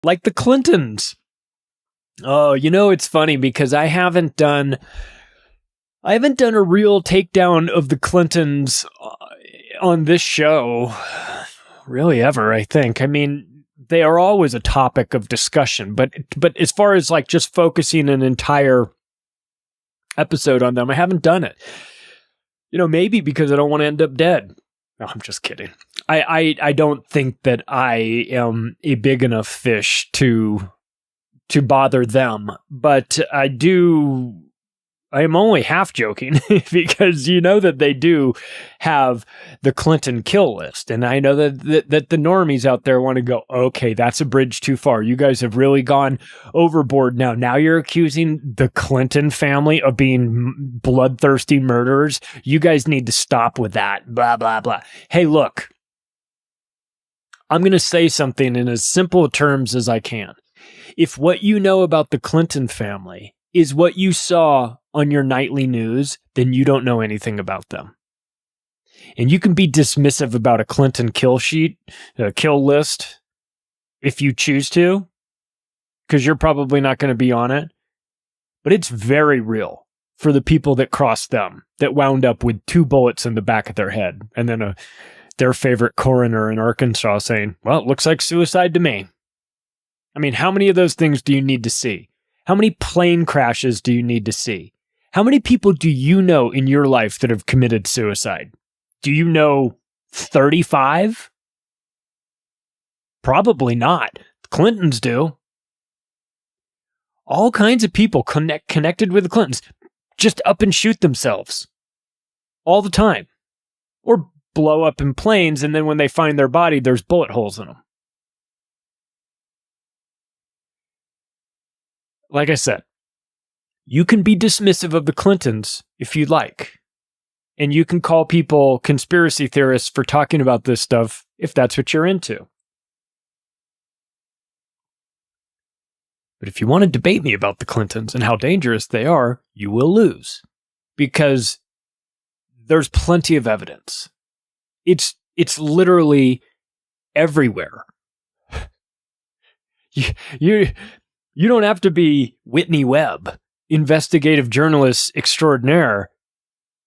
Like the Clintons. Oh, it's funny because I haven't done a real takedown of the Clintons on this show really ever, I think. I mean, they are always a topic of discussion, but as far as like just focusing an entire episode on them, I haven't done it. Maybe because I don't want to end up dead. No, I'm just kidding. I don't think that I am a big enough fish to bother them, but I am only half joking because that they do have the Clinton kill list. And I know that the normies out there want to go, okay, that's a bridge too far. You guys have really gone overboard now. Now you're accusing the Clinton family of being bloodthirsty murderers. You guys need to stop with that. Blah, blah, blah. Hey, look, I'm going to say something in as simple terms as I can. If what you know about the Clinton family is what you saw on your nightly news, then you don't know anything about them. And you can be dismissive about a Clinton kill list, if you choose to, because you're probably not going to be on it. But it's very real for the people that crossed them, that wound up with 2 bullets in the back of their head, and then their favorite coroner in Arkansas saying, well, it looks like suicide to me. I mean, how many of those things do you need to see? How many plane crashes do you need to see? How many people do you know in your life that have committed suicide? Do you know 35? Probably not. The Clintons do. All kinds of people connected with the Clintons just up and shoot themselves all the time. Or blow up in planes, and then when they find their body, there's bullet holes in them. Like I said, you can be dismissive of the Clintons if you'd like. And you can call people conspiracy theorists for talking about this stuff if that's what you're into. But if you want to debate me about the Clintons and how dangerous they are, you will lose. Because there's plenty of evidence. It's literally everywhere. You don't have to be Whitney Webb, investigative journalist extraordinaire,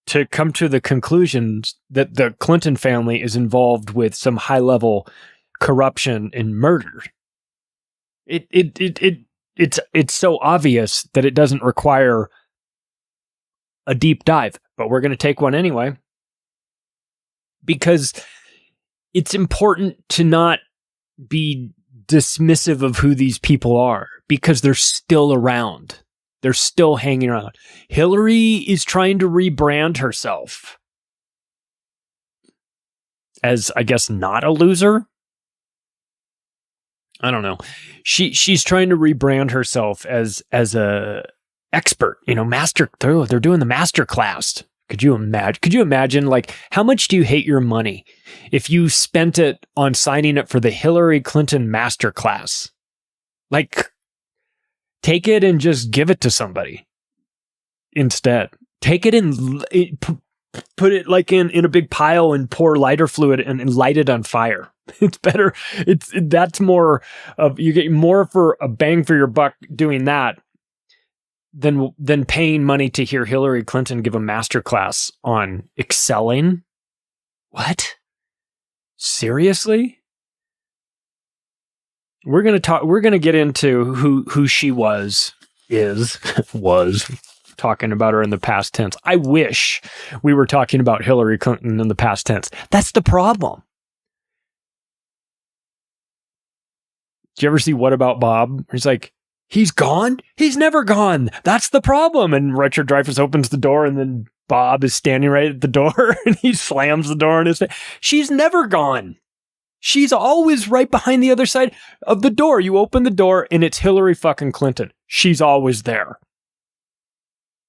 to come to the conclusions that the Clinton family is involved with some high-level corruption and murder. It's so obvious that it doesn't require a deep dive, but we're going to take one anyway. Because it's important to not be dismissive of who these people are, because they're still around. They're still hanging around. Hillary is trying to rebrand herself as, I guess, not a loser. I don't know. She's trying to rebrand herself as a expert, master. They're doing the master class. Could you imagine, like, how much do you hate your money if you spent it on signing up for the Hillary Clinton masterclass? Like, take it and just give it to somebody instead. Take it and put it like in a big pile and pour lighter fluid and light it on fire. It's better. That's more of, you get more for a bang for your buck doing that than paying money to hear Hillary Clinton give a masterclass on excelling. What? Seriously? We're going to get into who she was talking about her in the past tense. I wish we were talking about Hillary Clinton in the past tense. That's the problem. Did you ever see What About Bob? He's like, he's gone? He's never gone. That's the problem. And Richard Dreyfuss opens the door, and then Bob is standing right at the door, and he slams the door in his face. She's never gone. She's always right behind the other side of the door. You open the door, and it's Hillary fucking Clinton. She's always there.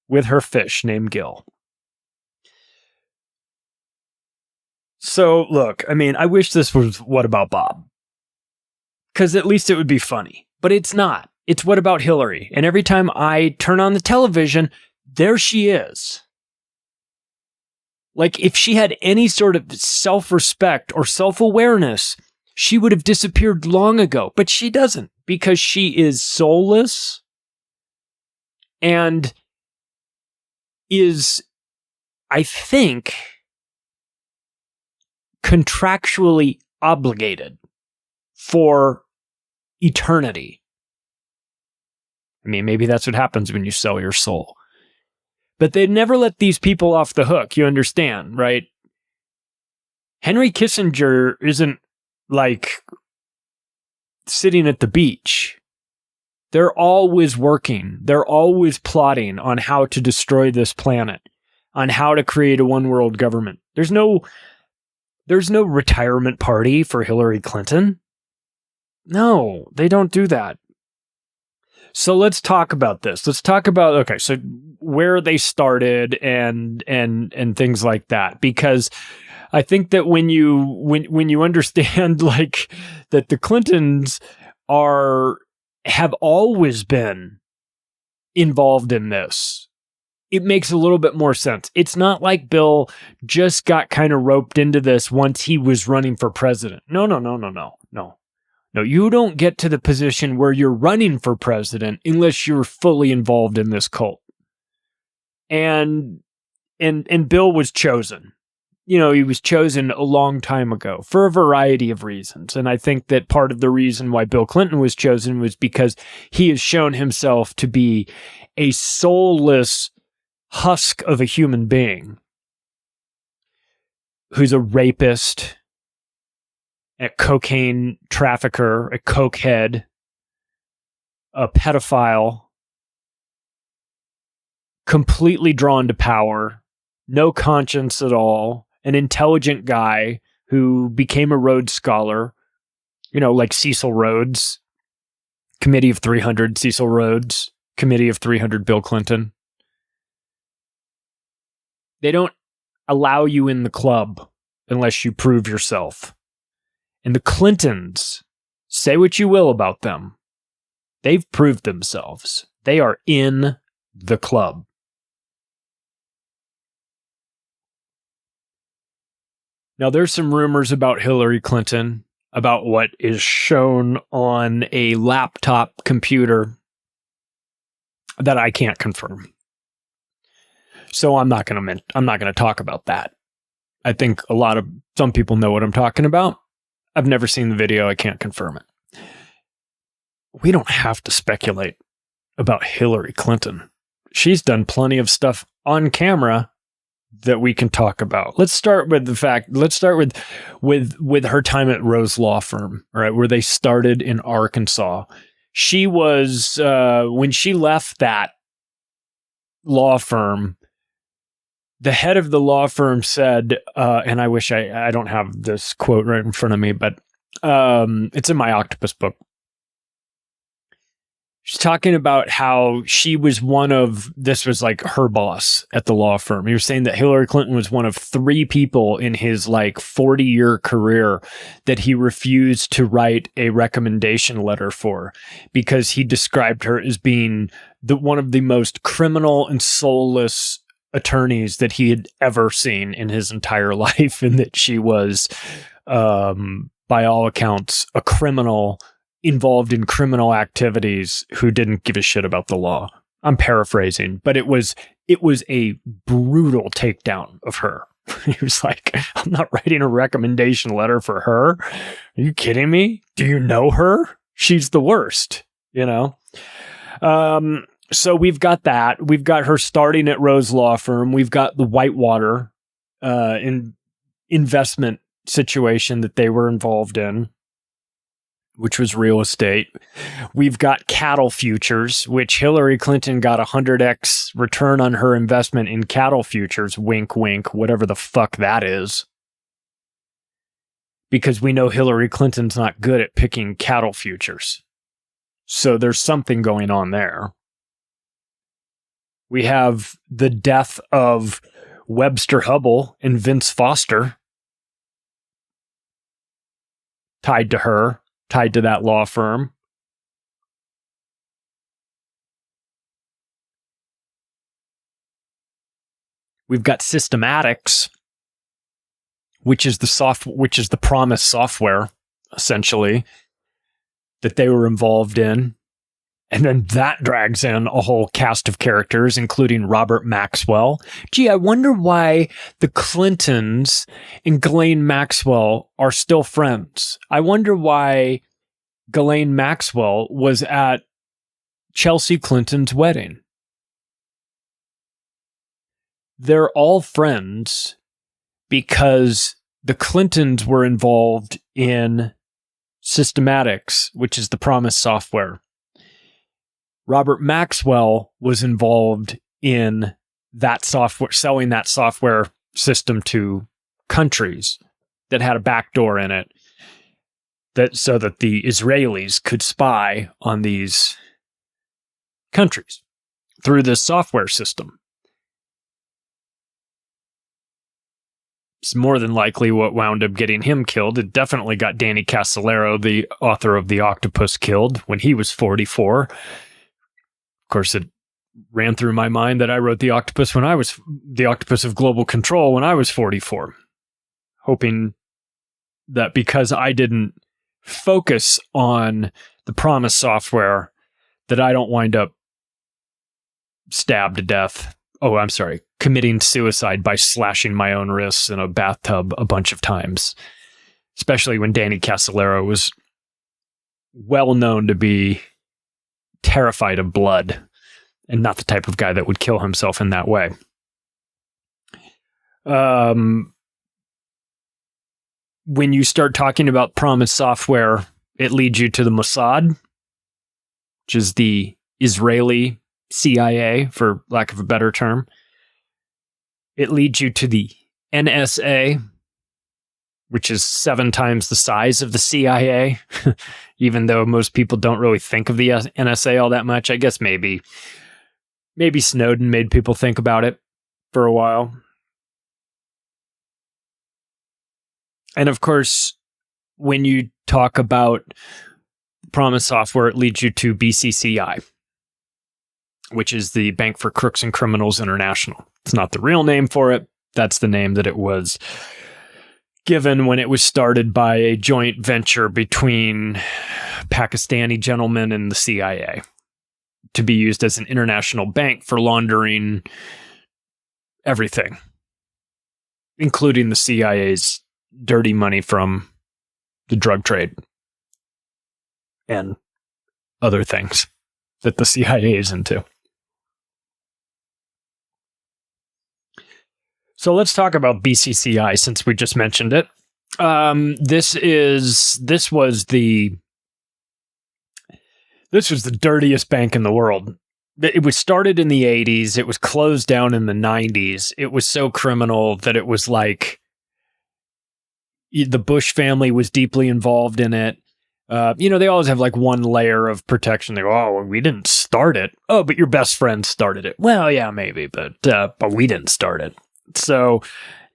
With her fish named Gil. So, look, I mean, I wish this was What About Bob? Because at least it would be funny. But it's not. It's What About Hillary? And every time I turn on the television, there she is. Like, if she had any sort of self-respect or self-awareness, she would have disappeared long ago. But she doesn't. because she is soulless and is, I think, contractually obligated for eternity. I mean, maybe that's what happens when you sell your soul. But they'd never let these people off the hook, you understand, right? Henry Kissinger isn't like sitting at the beach. They're always working. They're always plotting on how to destroy this planet, on how to create a one world government. There's no retirement party for Hillary Clinton. No, they don't do that. So let's talk about this. Let's talk about, okay, so where they started and things like that, because I think that when you understand like that the Clintons have always been involved in this, it makes a little bit more sense. It's not like Bill just got kind of roped into this once he was running for president. No. No, you don't get to the position where you're running for president unless you're fully involved in this cult. And Bill was chosen. You know, he was chosen a long time ago for a variety of reasons. And I think that part of the reason why Bill Clinton was chosen was because he has shown himself to be a soulless husk of a human being who's a rapist, a cocaine trafficker, a cokehead, a pedophile, completely drawn to power, no conscience at all, an intelligent guy who became a Rhodes Scholar, you know, like Cecil Rhodes, Committee of 300 Cecil Rhodes, Committee of 300 Bill Clinton. They don't allow you in the club unless you prove yourself. And the Clintons, say what you will about them, they've proved themselves. They are in the club. Now, there's some rumors about Hillary Clinton, about what is shown on a laptop computer that I can't confirm. So I'm not going to talk about that. I think some people know what I'm talking about. I've never seen the video. I can't confirm it. We don't have to speculate about Hillary Clinton. She's done plenty of stuff on camera that we can talk about. Let's start with with her time at Rose Law Firm, right, where they started in Arkansas. She was, when she left that law firm, the head of the law firm said, and I wish I don't have this quote right in front of me, but it's in my Octopus book. She's talking about how she was this was like her boss at the law firm. He was saying that Hillary Clinton was one of 3 people in his like 40-year career that he refused to write a recommendation letter for because he described her as being one of the most criminal and soulless attorneys that he had ever seen in his entire life, and that she was, by all accounts, a criminal involved in criminal activities who didn't give a shit about the law. I'm paraphrasing, but it was a brutal takedown of her. He was like, I'm not writing a recommendation letter for her. Are you kidding me? Do you know her? She's the worst, you know? So we've got that. We've got her starting at Rose Law Firm. We've got the Whitewater investment situation that they were involved in, which was real estate. We've got cattle futures, which Hillary Clinton got 100x return on her investment in cattle futures. Wink, wink, whatever the fuck that is. Because we know Hillary Clinton's not good at picking cattle futures. So there's something going on there. We have the death of Webster Hubbell and Vince Foster tied to her, tied to that law firm. We've got Systematics, which is the Promise software, essentially, that they were involved in. And then that drags in a whole cast of characters, including Robert Maxwell. Gee, I wonder why the Clintons and Ghislaine Maxwell are still friends. I wonder why Ghislaine Maxwell was at Chelsea Clinton's wedding. They're all friends because the Clintons were involved in Systematics, which is the Promise software. Robert Maxwell was involved in that software, selling that software system to countries that had a backdoor in it, so that the Israelis could spy on these countries through this software system. It's more than likely what wound up getting him killed. It definitely got Danny Casolaro, the author of The Octopus, killed when he was 44. Of course, it ran through my mind that I wrote The Octopus of Global Control when I was 44, hoping that because I didn't focus on the Promise software, that I don't wind up stabbed to death. Oh, I'm sorry, committing suicide by slashing my own wrists in a bathtub a bunch of times, especially when Danny Casolaro was well known to be terrified of blood and not the type of guy that would kill himself in that way. When you start talking about Promise software, it leads you to the Mossad, which is the Israeli CIA, for lack of a better term. It leads you to the NSA, which is 7 times the size of the CIA, even though most people don't really think of the NSA all that much. I guess maybe Snowden made people think about it for a while. And of course, when you talk about Promise software, it leads you to BCCI, which is the Bank for Crooks and Criminals International. It's not the real name for it. That's the name that it was given when it was started by a joint venture between Pakistani gentlemen and the CIA to be used as an international bank for laundering everything, including the CIA's dirty money from the drug trade and other things that the CIA is into. So let's talk about BCCI since we just mentioned it. This was the dirtiest bank in the world. It was started in the 80s. It was closed down in the 90s. It was so criminal that it was like the Bush family was deeply involved in it. They always have like one layer of protection. They go, oh, we didn't start it. Oh, but your best friend started it. Well, yeah, maybe, but we didn't start it. So,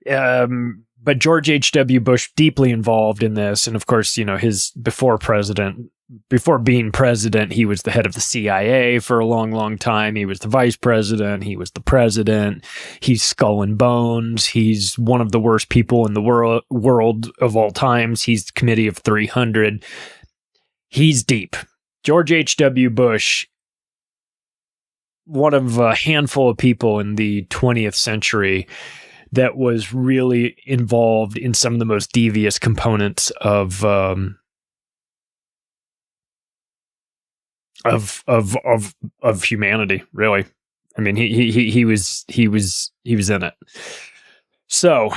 but George H.W. Bush deeply involved in this. And of course, before being president, he was the head of the CIA for a long, long time. He was the vice president. He was the president. He's skull and bones. He's one of the worst people in the world of all times. He's the Committee of 300. He's deep. George H.W. Bush, one of a handful of people in the 20th century that was really involved in some of the most devious components of humanity, really. I mean, he was in it. So,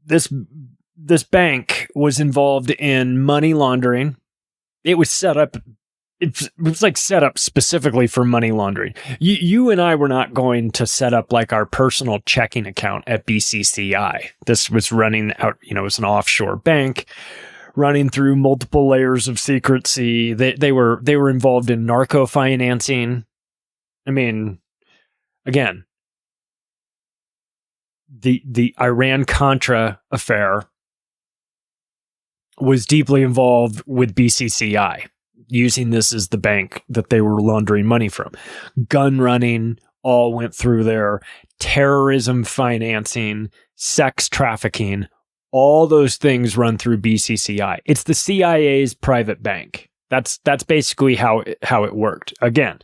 this bank was involved in money laundering. It was set up. It was like set up specifically for money laundering. You and I were not going to set up like our personal checking account at BCCI. This was running out, it was an offshore bank running through multiple layers of secrecy. They were involved in narco financing. I mean, again, the Iran-Contra affair was deeply involved with BCCI, using this as the bank that they were laundering money from. Gun running all went through there. Terrorism financing, sex trafficking, All those things run through BCCI. It's the CIA's private bank. That's basically how it worked. Again,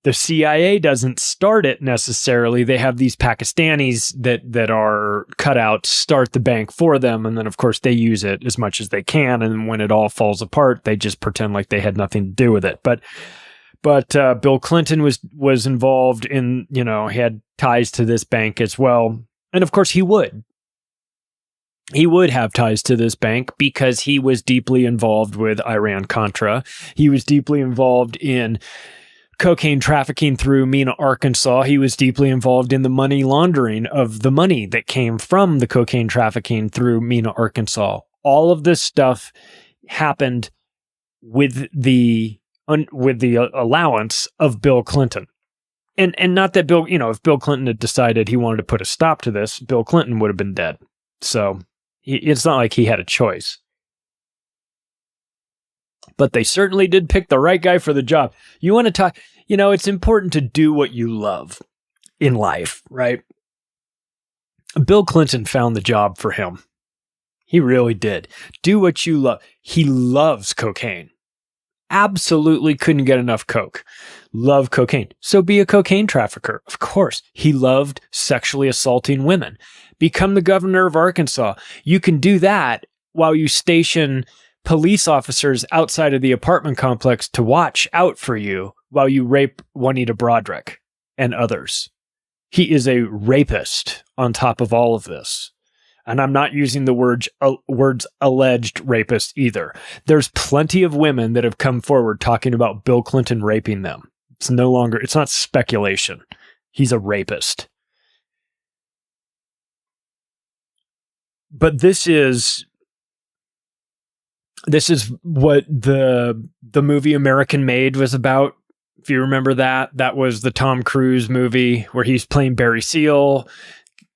the CIA doesn't start it necessarily. They have these Pakistanis that are cut out, start the bank for them, and then of course they use it as much as they can. And when it all falls apart, they just pretend like they had nothing to do with it. But Bill Clinton was involved in, he had ties to this bank as well, and of course he would. He would have ties to this bank because he was deeply involved with Iran-Contra. He was deeply involved in cocaine trafficking through Mena, Arkansas. He was deeply involved in the money laundering of the money that came from the cocaine trafficking through Mena, Arkansas. All of this stuff happened with the allowance of Bill Clinton. And not that Bill, if Bill Clinton had decided he wanted to put a stop to this, Bill Clinton would have been dead. So it's not like he had a choice. But they certainly did pick the right guy for the job. You want to talk, it's important to do what you love in life, right? Bill Clinton found the job for him. He really did. Do what you love. He loves cocaine. Absolutely couldn't get enough coke. Love cocaine. So be a cocaine trafficker. Of course. He loved sexually assaulting women. Become the governor of Arkansas. You can do that while you station police officers outside of the apartment complex to watch out for you while you rape Juanita Broderick and others. He is a rapist on top of all of this. And I'm not using the words alleged rapist either. There's plenty of women that have come forward talking about Bill Clinton raping them. It's not speculation. He's a rapist. But this is what the movie American Made was about. If you remember that was the Tom Cruise movie where he's playing Barry Seal,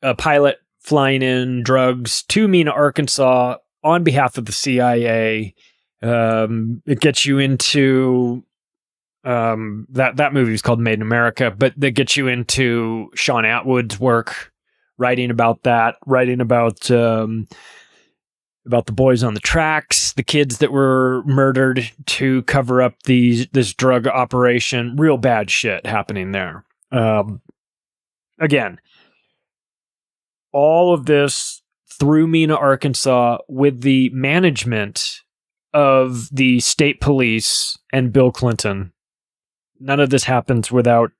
a pilot flying in drugs to Mena, Arkansas on behalf of the CIA. It gets you into that movie is called Made in America, but that gets you into Sean Atwood's work, writing about that, writing about the boys on the tracks, the kids that were murdered to cover up this drug operation. Real bad shit happening there. Again, all of this through Mena, Arkansas, with the management of the state police and Bill Clinton. None of this happens without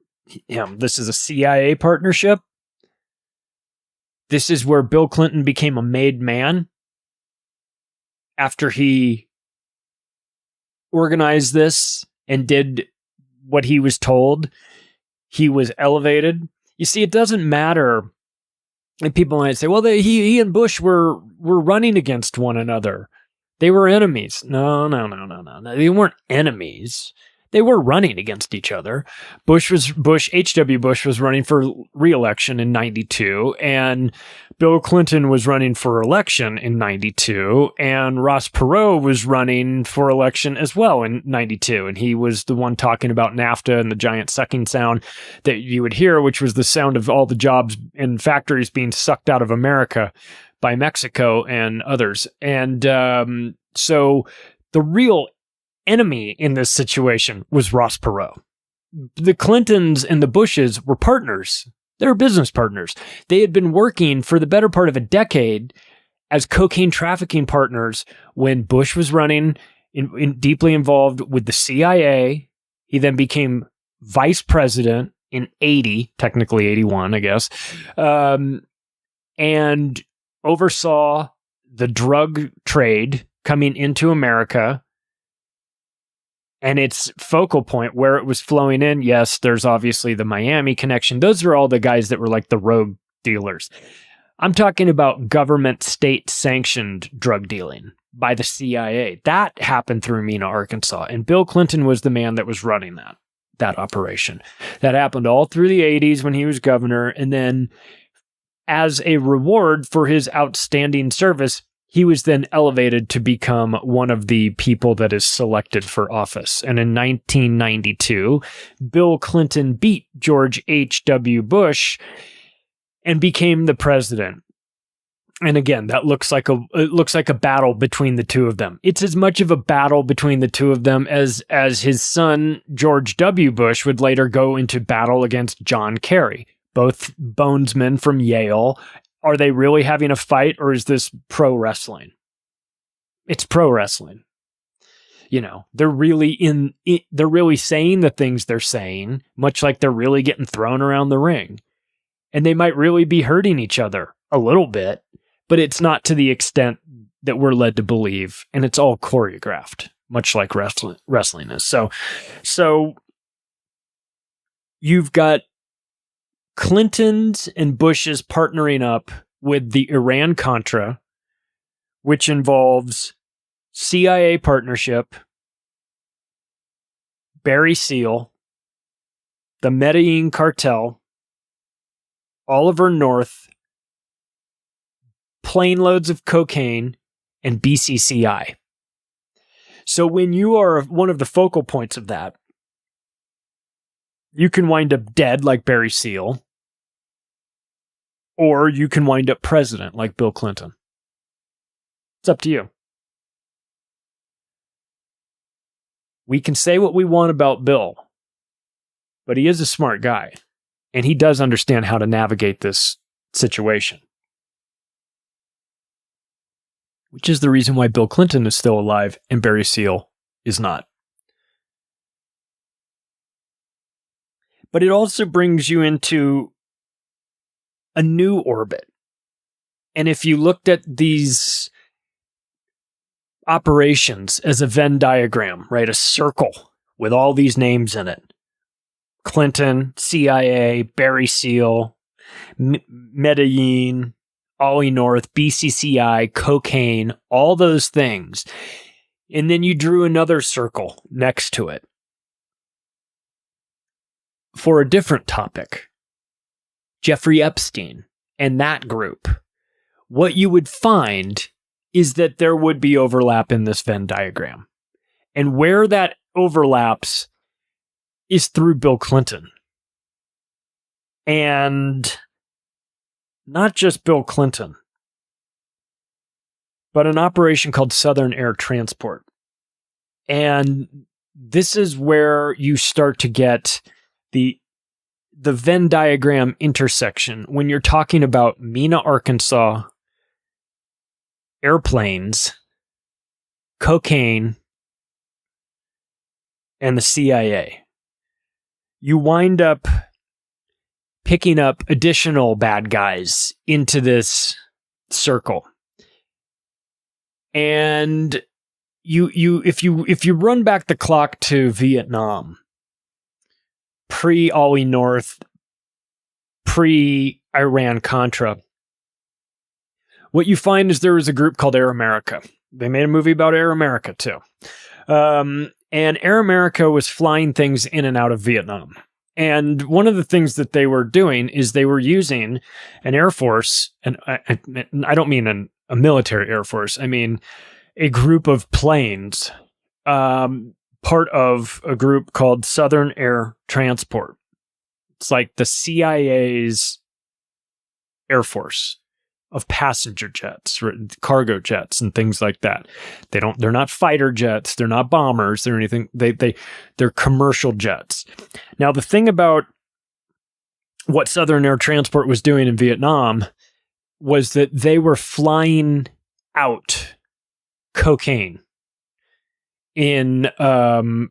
him. This is a CIA partnership. This is where Bill Clinton became a made man. After he organized this and did what he was told, he was elevated. You see, it doesn't matter. And people might say, well, he and Bush were running against one another. They were enemies. No. They weren't enemies. They were running against each other. H.W. Bush was running for re-election in 92, and Bill Clinton was running for election in 92, and Ross Perot was running for election as well in 92, and he was the one talking about NAFTA and the giant sucking sound that you would hear, which was the sound of all the jobs in factories being sucked out of America by Mexico and others. And so the real enemy in this situation was Ross Perot. The Clintons and the Bushes were partners. They were business partners. They had been working for the better part of a decade as cocaine trafficking partners when Bush was running, deeply involved with the CIA. He then became vice president in 80, technically 81, I guess, and oversaw the drug trade coming into America. And its focal point, where it was flowing in, yes, there's obviously the Miami connection. Those are all the guys that were like the rogue dealers. I'm talking about government state-sanctioned drug dealing by the CIA. That happened through Mena, Arkansas. And Bill Clinton was the man that was running that operation. That happened all through the 80s when he was governor. And then as a reward for his outstanding service, he was then elevated to become one of the people that is selected for office. And in 1992, Bill Clinton beat George H.W. Bush and became the president. And again, it looks like a battle between the two of them. It's as much of a battle between the two of them as his son, George W. Bush, would later go into battle against John Kerry, both bonesmen from Yale. Are they really having a fight, or is this pro wrestling? It's pro wrestling. They're really they're really saying the things they're saying, much like they're really getting thrown around the ring. And they might really be hurting each other a little bit, but it's not to the extent that we're led to believe, and it's all choreographed, much like wrestling is. So you've got Clintons and Bushes partnering up with the Iran-Contra, which involves CIA partnership, Barry Seal, the Medellin cartel, Oliver North, plane loads of cocaine, and BCCI. So when you are one of the focal points of that, you can wind up dead like Barry Seal, or you can wind up president like Bill Clinton. It's up to you. We can say what we want about Bill, but he is a smart guy, and he does understand how to navigate this situation. Which is the reason why Bill Clinton is still alive and Barry Seal is not. But it also brings you into a new orbit. And if you looked at these operations as a Venn diagram, right, a circle with all these names in it, Clinton, CIA, Barry Seal, Medellin, Ollie North, BCCI, cocaine, all those things. And then you drew another circle next to it for a different topic. Jeffrey Epstein and that group. What you would find is that there would be overlap in this Venn diagram. And where that overlaps is through Bill Clinton. And not just Bill Clinton, but an operation called Southern Air Transport. And this is where you start to get the Venn diagram intersection when you're talking about Mena, Arkansas, airplanes, cocaine, and the CIA. You wind up picking up additional bad guys into this circle. And if you run back the clock to Vietnam, pre-Ollie North, pre-Iran-Contra, what you find is there was a group called Air America. They made a movie about Air America too. And Air America was flying things in and out of Vietnam. And one of the things that they were doing is they were using an Air Force, and I don't mean a military Air Force, I mean a group of planes, part of a group called Southern Air Transport. It's like the CIA's Air Force of passenger jets, cargo jets, and things like that. They're not fighter jets, they're not bombers, they're anything. They're commercial jets. Now, the thing about what Southern Air Transport was doing in Vietnam was that they were flying out cocaine in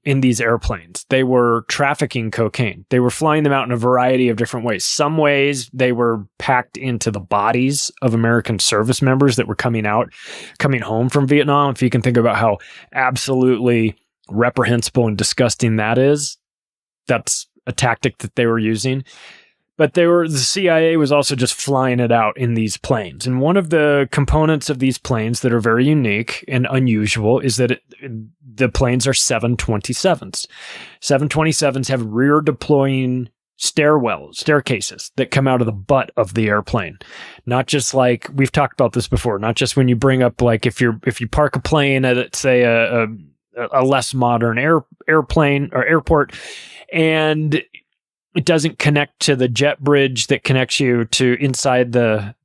these airplanes. They were trafficking cocaine. They were flying them out in a variety of different ways. Some ways they were packed into the bodies of American service members that were coming home from Vietnam. If you can think about how absolutely reprehensible and disgusting that is, that's a tactic that they were using. But the CIA was also just flying it out in these planes. And one of the components of these planes that are very unique and unusual is that the planes are 727s. 727s have rear deploying staircases that come out of the butt of the airplane. Not just like, we've talked about this before, not just when you bring up, like, if you park a plane at, say, a less modern airplane or airport, and it doesn't connect to the jet bridge that connects you to inside the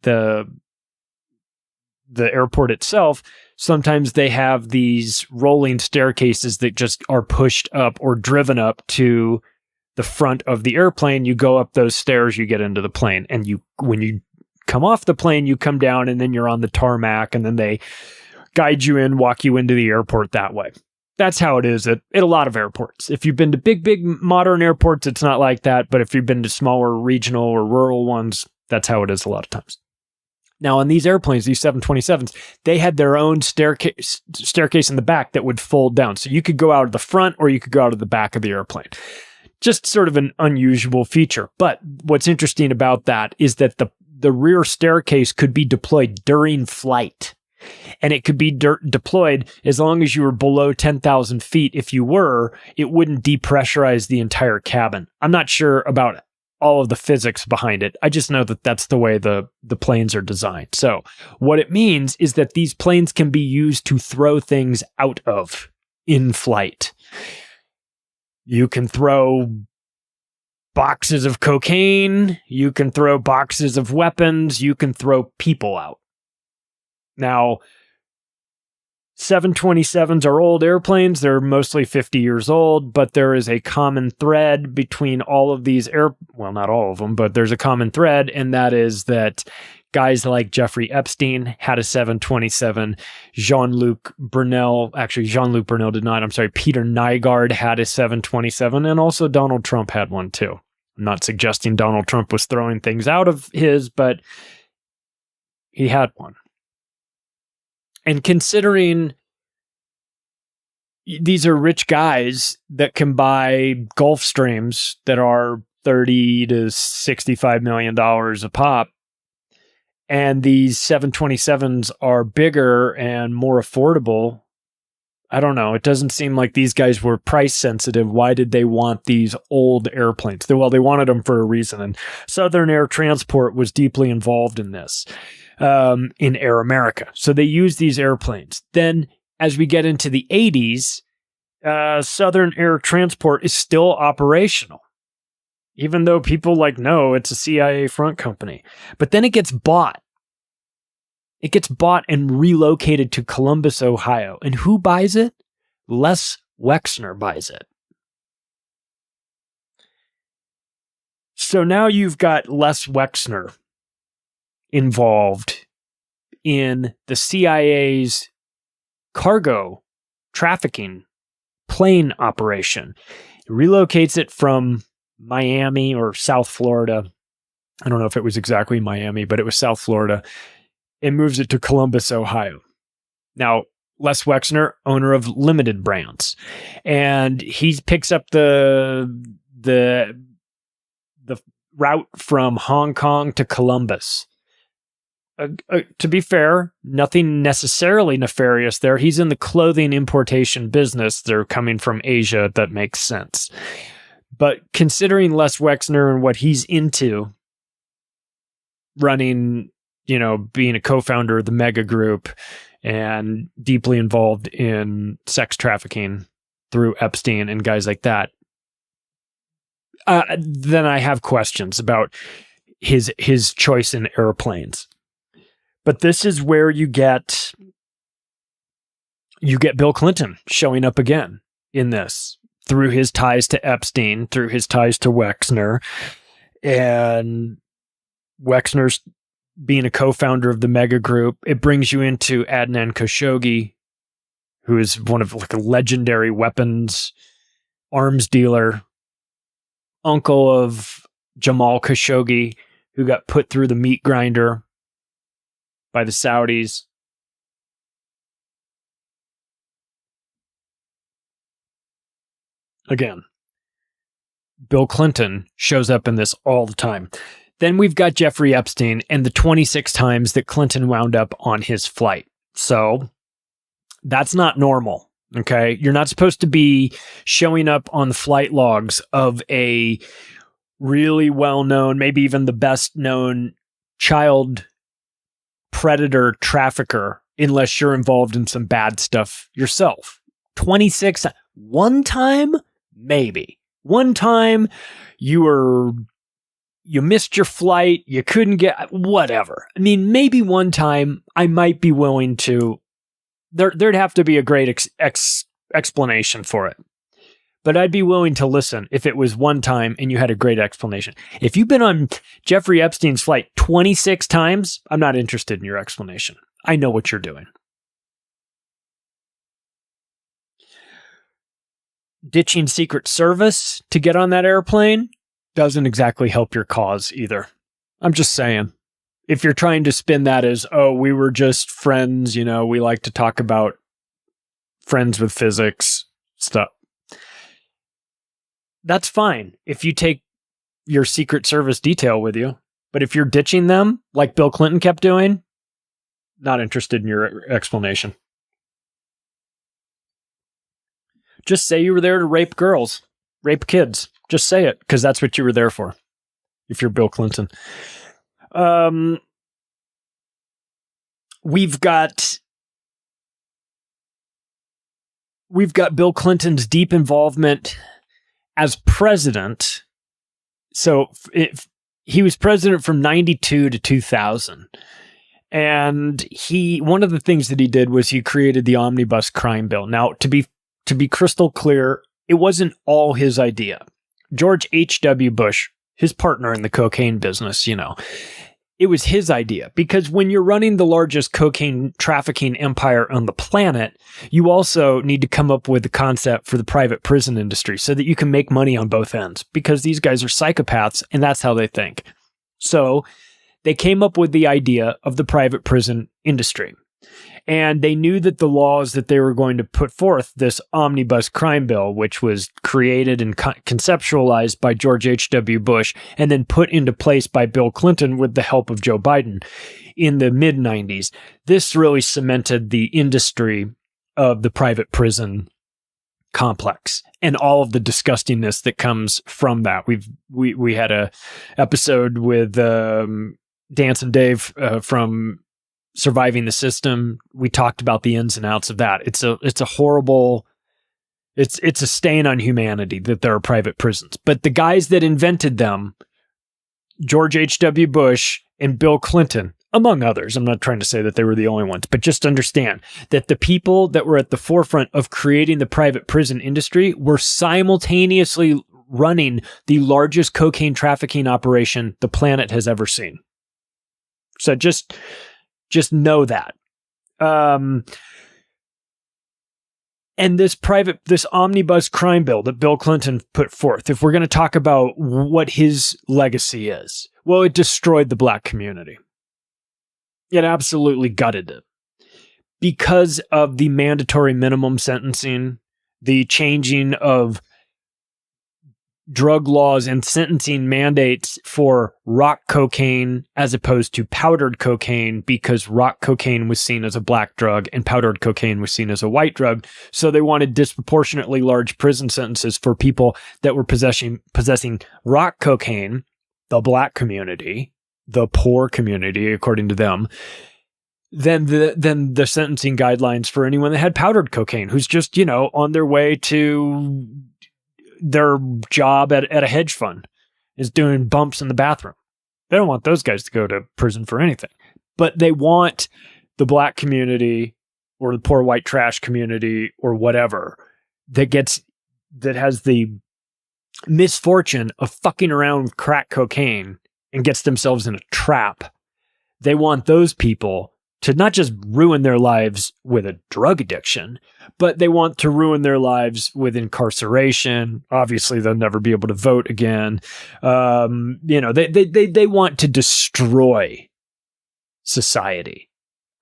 the airport itself, sometimes they have these rolling staircases that just are pushed up or driven up to the front of the airplane. You go up those stairs, you get into the plane, and when you come off the plane, you come down, and then you're on the tarmac, and then they guide you in, walk you into the airport that way. That's how it is at a lot of airports. If you've been to big modern airports, it's not like that. But if you've been to smaller regional or rural ones, that's how it is a lot of times. Now, on these airplanes, these 727s, they had their own staircase in the back that would fold down. So you could go out of the front or you could go out of the back of the airplane. Just sort of an unusual feature. But what's interesting about that is that the rear staircase could be deployed during flight. And it could be deployed as long as you were below 10,000 feet. If you were, it wouldn't depressurize the entire cabin. I'm not sure about all of the physics behind it. I just know that that's the way the planes are designed. So what it means is that these planes can be used to throw things out of in flight. You can throw boxes of cocaine. You can throw boxes of weapons. You can throw people out. Now, 727s are old airplanes. They're mostly 50 years old, but there is a common thread between all of these well, not all of them, but there's a common thread, and that is that guys like Jeffrey Epstein had a 727. Jean-Luc Brunel did not. I'm sorry, Peter Nygaard had a 727, and also Donald Trump had one too. I'm not suggesting Donald Trump was throwing things out of his, but he had one. And considering these are rich guys that can buy Gulfstreams that are $30 to $65 million a pop, and these 727s are bigger and more affordable, I don't know. It doesn't seem like these guys were price sensitive. Why did they want these old airplanes? Well, they wanted them for a reason, and Southern Air Transport was deeply involved in this. In Air America. So they use these airplanes. Then as we get into the 80s, Southern Air Transport is still operational, even though people no, it's a CIA front company. But then it gets bought. It gets bought and relocated to Columbus, Ohio. And who buys it? Les Wexner buys it. So now you've got Les Wexner involved in the CIA's cargo trafficking plane operation. It relocates it from Miami or South Florida. I don't know if it was exactly Miami, but it was South Florida. It moves it to Columbus, Ohio. Now, Les Wexner, owner of Limited Brands, and he picks up the route from Hong Kong to Columbus. To be fair, nothing necessarily nefarious there. He's in the clothing importation business. They're coming from Asia. That makes sense. But considering Les Wexner and what he's into, running, being a co-founder of the Mega Group and deeply involved in sex trafficking through Epstein and guys like that, then I have questions about his choice in airplanes. But this is where you get Bill Clinton showing up again in this through his ties to Epstein, through his ties to Wexner, and Wexner's being a co-founder of the Mega Group. It brings you into Adnan Khashoggi, who is one of a legendary weapons arms dealer, uncle of Jamal Khashoggi, who got put through the meat grinder by the Saudis. Again, Bill Clinton shows up in this all the time. Then we've got Jeffrey Epstein and the 26 times that Clinton wound up on his flight. So that's not normal, okay? You're not supposed to be showing up on the flight logs of a really well-known, maybe even the best-known child predator trafficker unless you're involved in some bad stuff yourself. 26. One time? Maybe. One time you were you missed your flight, you couldn't get, whatever. I mean, maybe one time I might be willing to, there'd have to be a great explanation for it. But I'd be willing to listen if it was one time and you had a great explanation. If you've been on Jeffrey Epstein's flight 26 times, I'm not interested in your explanation. I know what you're doing. Ditching Secret Service to get on that airplane doesn't exactly help your cause either. I'm just saying. If you're trying to spin that as, oh, we were just friends, you know, we like to talk about friends with physics stuff. That's fine if you take your Secret Service detail with you. But if you're ditching them, like Bill Clinton kept doing, not interested in your explanation. Just say you were there to rape girls, rape kids. Just say it, because that's what you were there for, if you're Bill Clinton. We've got Bill Clinton's deep involvement as president. So he was president from 92 to 2000. And one of the things that he did was he created the omnibus crime bill. Now, to be crystal clear, it wasn't all his idea. George H.W. Bush, his partner in the cocaine business, you know, it was his idea, because when you're running the largest cocaine trafficking empire on the planet, you also need to come up with the concept for the private prison industry so that you can make money on both ends, because these guys are psychopaths and that's how they think. So they came up with the idea of the private prison industry. And they knew that the laws that they were going to put forth, this omnibus crime bill, which was created and conceptualized by George H.W. Bush and then put into place by Bill Clinton with the help of Joe Biden in the mid-90s, this really cemented the industry of the private prison complex and all of the disgustingness that comes from that. We had a episode with Dance and Dave from Surviving the System. We talked about the ins and outs of that. It's a horrible, it's a stain on humanity that there are private prisons. But the guys that invented them, George H.W. Bush and Bill Clinton, among others, I'm not trying to say that they were the only ones, but just understand that the people that were at the forefront of creating the private prison industry were simultaneously running the largest cocaine trafficking operation the planet has ever seen. So just know that. And this omnibus crime bill that Bill Clinton put forth, if we're going to talk about what his legacy is, well, it destroyed the black community. It absolutely gutted it. Because of the mandatory minimum sentencing, the changing of drug laws and sentencing mandates for rock cocaine as opposed to powdered cocaine, because rock cocaine was seen as a black drug and powdered cocaine was seen as a white drug. So they wanted disproportionately large prison sentences for people that were possessing rock cocaine, the black community, the poor community, according to them, than the sentencing guidelines for anyone that had powdered cocaine, who's just, you know, on their way to their job at a hedge fund, is doing bumps in the bathroom. They don't want those guys to go to prison for anything. But they want the black community or the poor white trash community or whatever that has the misfortune of fucking around with crack cocaine and gets themselves in a trap. They want those people to not just ruin their lives with a drug addiction, but they want to ruin their lives with incarceration. Obviously, they'll never be able to vote again. They want to destroy society.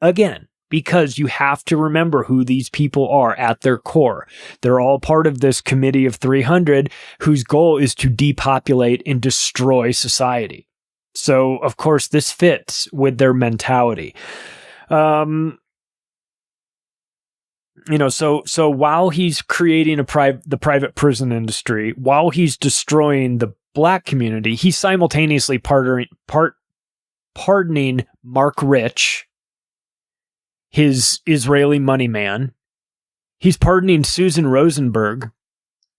Again, because you have to remember who these people are at their core. They're all part of this committee of 300 whose goal is to depopulate and destroy society. So, of course, this fits with their mentality. So while he's creating the private prison industry, while he's destroying the black community, he's simultaneously pardoning Mark Rich, his Israeli money man. He's pardoning Susan Rosenberg.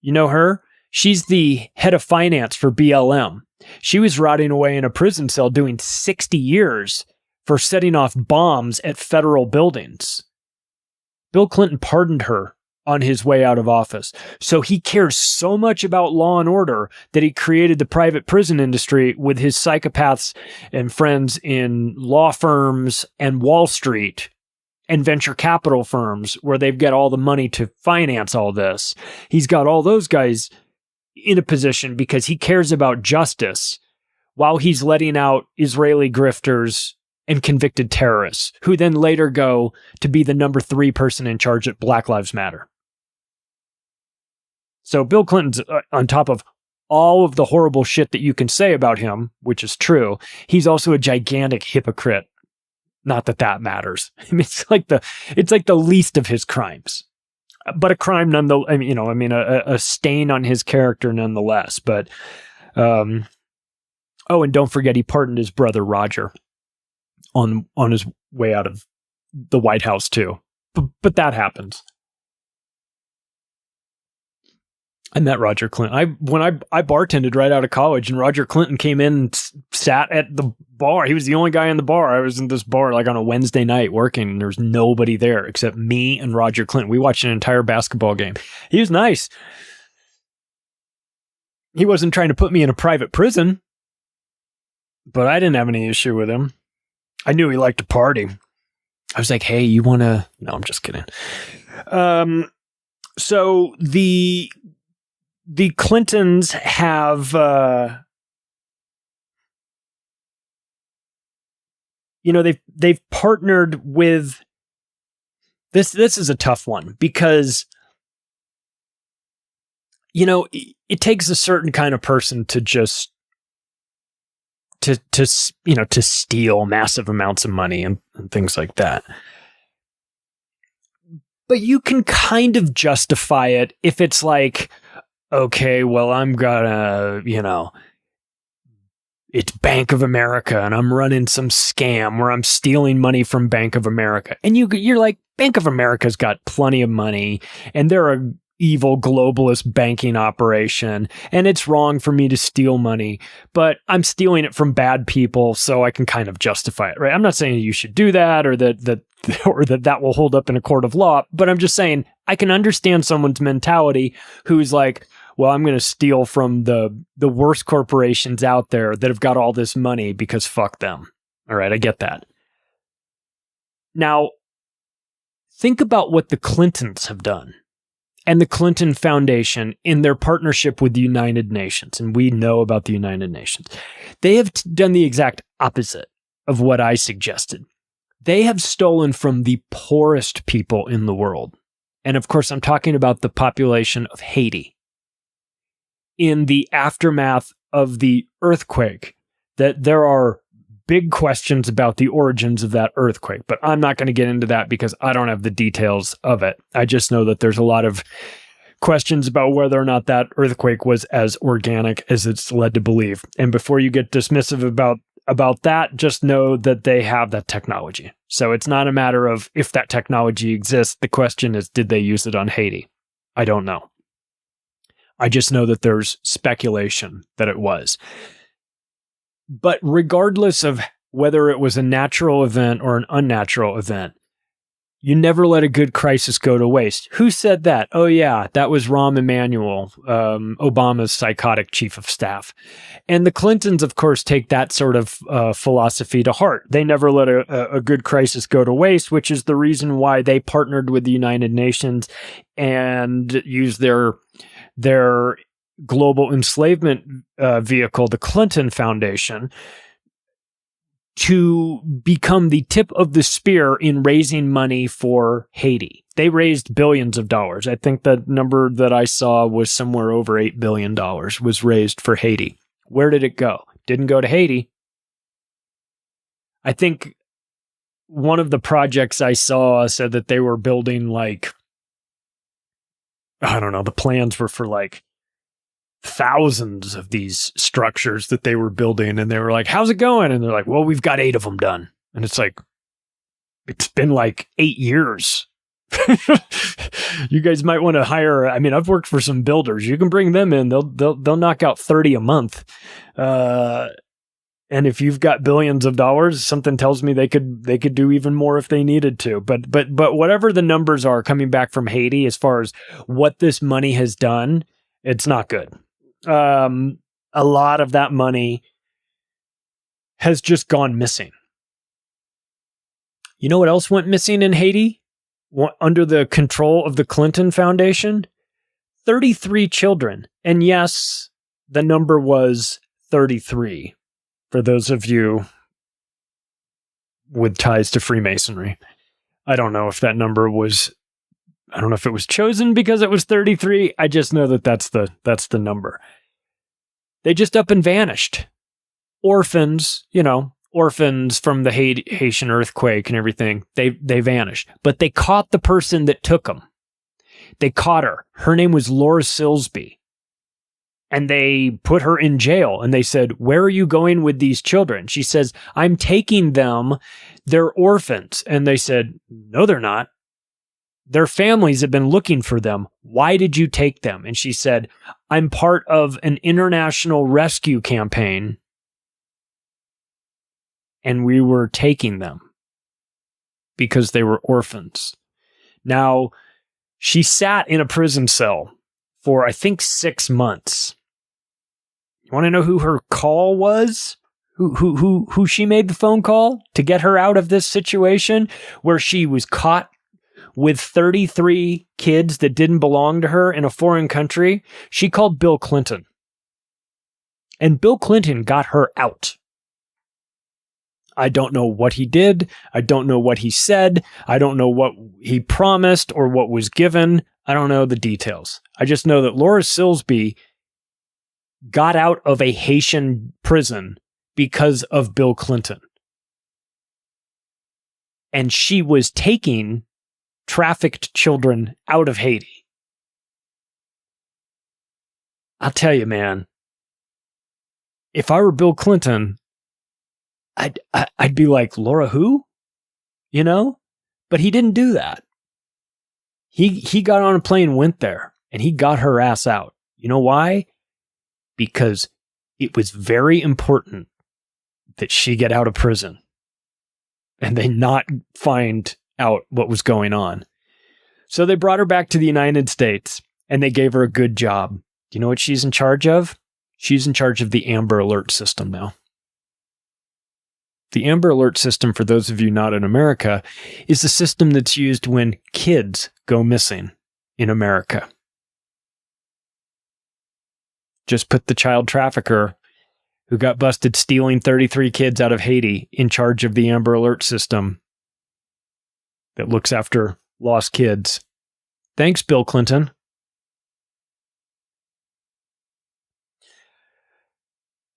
You know her? She's the head of finance for BLM. She was rotting away in a prison cell doing 60 years for setting off bombs at federal buildings. Bill Clinton pardoned her on his way out of office. So he cares so much about law and order that he created the private prison industry with his psychopaths and friends in law firms and Wall Street and venture capital firms where they've got all the money to finance all this. He's got all those guys in a position because he cares about justice while he's letting out Israeli grifters and convicted terrorists who then later go to be the number 3 person in charge at Black Lives Matter. So Bill Clinton's on top of all of the horrible shit that you can say about him, which is true. He's also a gigantic hypocrite. Not that that matters. I mean, it's like the least of his crimes, but a crime nonetheless. A stain on his character nonetheless. But and don't forget, he pardoned his brother Roger on his way out of the White House too. But that happens. I met Roger Clinton. When I bartended right out of college, and Roger Clinton came in and sat at the bar. He was the only guy in the bar. I was in this bar like on a Wednesday night working, and there was nobody there except me and Roger Clinton. We watched an entire basketball game. He was nice. He wasn't trying to put me in a private prison, but I didn't have any issue with him. I knew he liked to party. I was like, hey, you want to... No, I'm just kidding. So the Clintons have, they've partnered with this. This is a tough one because, it takes a certain kind of person to just to steal massive amounts of money and things like that. But you can kind of justify it if it's like, okay, well, I'm gonna, it's Bank of America and I'm running some scam where I'm stealing money from Bank of America. And you're like, Bank of America's got plenty of money and they're a evil globalist banking operation. And it's wrong for me to steal money, but I'm stealing it from bad people. So I can kind of justify it, right? I'm not saying you should do that or that will hold up in a court of law, but I'm just saying I can understand someone's mentality who's like, well, I'm going to steal from the worst corporations out there that have got all this money because fuck them. All right, I get that. Now, think about what the Clintons have done and the Clinton Foundation in their partnership with the United Nations. And we know about the United Nations. They have done the exact opposite of what I suggested. They have stolen from the poorest people in the world. And of course, I'm talking about the population of Haiti. In the aftermath of the earthquake, that there are big questions about the origins of that earthquake, but I'm not going to get into that because I don't have the details of it. I just know that there's a lot of questions about whether or not that earthquake was as organic as it's led to believe. And before you get dismissive about that, just know that they have that technology. So it's not a matter of if that technology exists. The question is, did they use it on Haiti? I don't know. I just know that there's speculation that it was. But regardless of whether it was a natural event or an unnatural event, you never let a good crisis go to waste. Who said that? Oh yeah, that was Rahm Emanuel, Obama's psychotic chief of staff. And the Clintons, of course, take that sort of philosophy to heart. They never let a good crisis go to waste, which is the reason why they partnered with the United Nations and used their global enslavement vehicle, the Clinton Foundation, to become the tip of the spear in raising money for Haiti. They raised billions of dollars. I think the number that I saw was somewhere over $8 billion was raised for Haiti. Where did it go? Didn't go to Haiti. I think one of the projects I saw said that they were building the plans were for thousands of these structures that they were building, and they were like, how's it going? And they're like, well, we've got 8 of them done. And it's like, it's been 8 years You guys might want to hire. I mean, I've worked for some builders. You can bring them in. They'll knock out 30 a month. And if you've got billions of dollars, something tells me they could do even more if they needed to. But whatever the numbers are coming back from Haiti, as far as what this money has done, it's not good. A lot of that money has just gone missing. You know what else went missing in Haiti under the control of the Clinton Foundation? 33 children. And yes, the number was 33. For those of you with ties to Freemasonry. I don't know if that number was, I don't know if it was chosen because it was 33. I just know that that's the number. They just up and vanished. Orphans, orphans from the Haitian earthquake and everything, they vanished. But they caught the person that took them. They caught her. Her name was Laura Silsby. And they put her in jail and they said, "Where are you going with these children?" She says, "I'm taking them. They're orphans." And they said, "No, they're not. Their families have been looking for them. Why did you take them?" And she said, "I'm part of an international rescue campaign. And we were taking them because they were orphans." Now, she sat in a prison cell for, I think, 6 months. You want to know who her call was? Who she made the phone call to get her out of this situation where she was caught with 33 kids that didn't belong to her in a foreign country? She called Bill Clinton. And Bill Clinton got her out. I don't know what he did. I don't know what he said. I don't know what he promised or what was given. I don't know the details. I just know that Laura Silsby got out of a Haitian prison because of Bill Clinton. And she was taking trafficked children out of Haiti. I'll tell you, man, if I were Bill Clinton, I'd be like, "Laura who?" But he didn't do that. He got on a plane, went there, and he got her ass out. You know why? Because it was very important that she get out of prison and they not find out what was going on. So they brought her back to the United States and they gave her a good job. Do you know what she's in charge of? She's in charge of the Amber Alert system now. The Amber Alert system, for those of you not in America, is the system that's used when kids go missing in America. Just put the child trafficker who got busted stealing 33 kids out of Haiti in charge of the Amber Alert system that looks after lost kids. Thanks, Bill Clinton.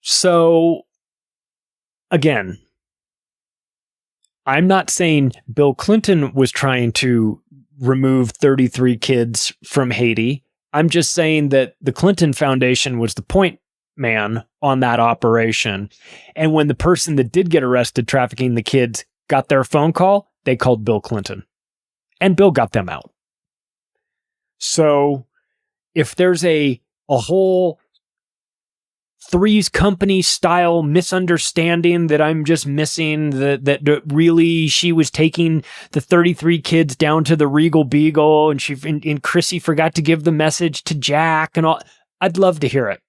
So, again, I'm not saying Bill Clinton was trying to remove 33 kids from Haiti. I'm just saying that the Clinton Foundation was the point man on that operation. And when the person that did get arrested trafficking the kids got their phone call, they called Bill Clinton. And Bill got them out. So if there's a whole Three's Company style misunderstanding that I'm just missing, that really she was taking the 33 kids down to the Regal Beagle and Chrissy forgot to give the message to Jack and all, I'd love to hear it.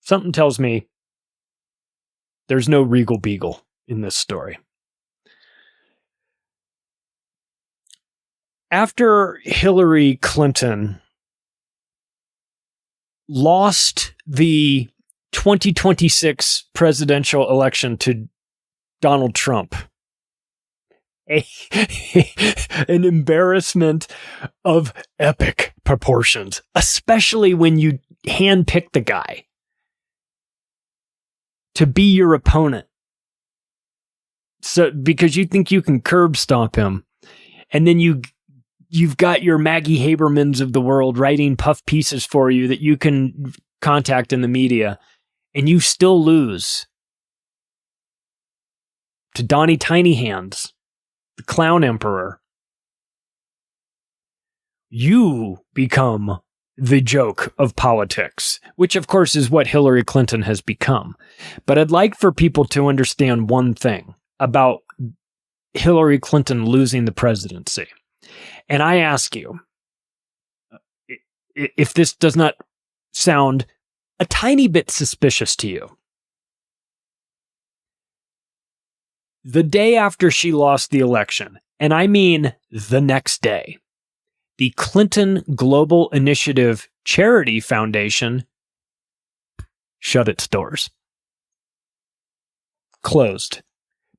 Something tells me there's no Regal Beagle in this story. After Hillary Clinton lost the 2026 presidential election to Donald Trump, an embarrassment of epic proportions, especially when you handpick the guy to be your opponent. So because you think you can curb stomp him, and then you've got your Maggie Habermans of the world writing puff pieces for you that you can contact in the media, and you still lose to Donnie Tiny Hands, the clown emperor, you become the joke of politics, which of course is what Hillary Clinton has become. But I'd like for people to understand one thing about Hillary Clinton losing the presidency. And I ask you, if this does not sound a tiny bit suspicious to you, the day after she lost the election, and I mean the next day, the Clinton Global Initiative Charity Foundation shut its doors. Closed.